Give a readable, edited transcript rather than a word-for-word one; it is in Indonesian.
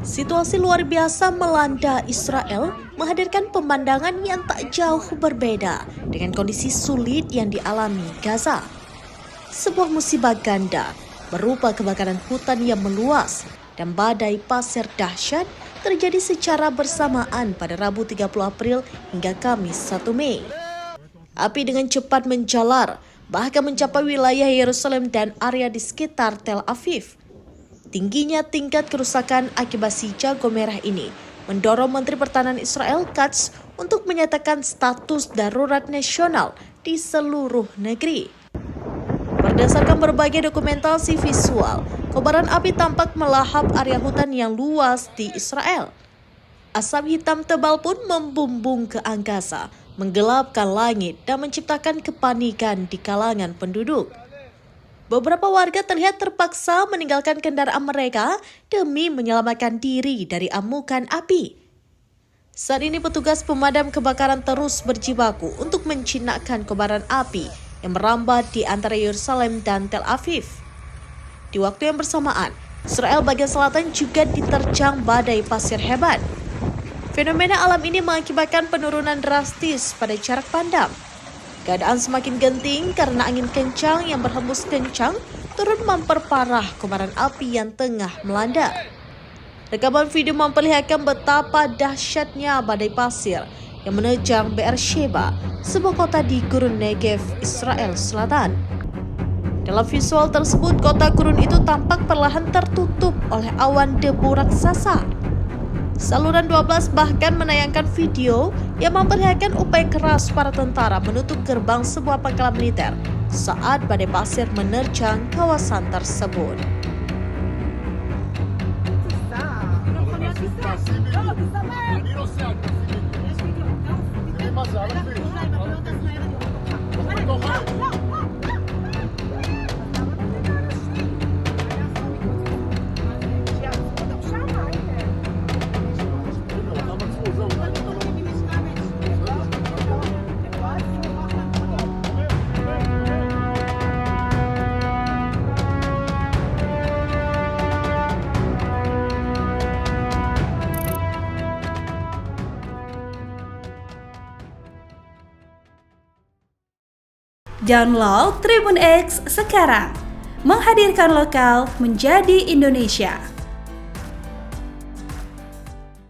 Situasi luar biasa melanda Israel, menghadirkan pemandangan yang tak jauh berbeda dengan kondisi sulit yang dialami Gaza. Sebuah musibah ganda berupa kebakaran hutan yang meluas dan badai pasir dahsyat terjadi secara bersamaan pada Rabu 30 April hingga Kamis 1 Mei. Api dengan cepat menjalar, bahkan mencapai wilayah Yerusalem dan area di sekitar Tel Aviv. Tingginya tingkat kerusakan akibat si jago merah ini mendorong Menteri Pertahanan Israel Katz untuk menyatakan status darurat nasional di seluruh negeri. Berdasarkan berbagai dokumentasi visual, kobaran api tampak melahap area hutan yang luas di Israel. Asap hitam tebal pun membumbung ke angkasa, menggelapkan langit dan menciptakan kepanikan di kalangan penduduk. Beberapa warga terlihat terpaksa meninggalkan kendaraan mereka demi menyelamatkan diri dari amukan api. Saat ini petugas pemadam kebakaran terus berjibaku untuk menjinakkan kobaran api yang merambat di antara Yerusalem dan Tel Aviv. Di waktu yang bersamaan, Israel bagian selatan juga diterjang badai pasir hebat. Fenomena alam ini mengakibatkan penurunan drastis pada jarak pandang. Keadaan semakin genting karena angin kencang yang berhembus kencang turut memperparah kobaran api yang tengah melanda. Rekaman video memperlihatkan betapa dahsyatnya badai pasir yang menerjang Beersheba, sebuah kota di gurun Negev, Israel Selatan. Dalam visual tersebut, kota gurun itu tampak perlahan tertutup oleh awan debu raksasa. Saluran 12 bahkan menayangkan video yang memperlihatkan upaya keras para tentara menutup gerbang sebuah pangkalan militer saat badai pasir menerjang kawasan tersebut. Download Tribun X sekarang, menghadirkan lokal menjadi Indonesia.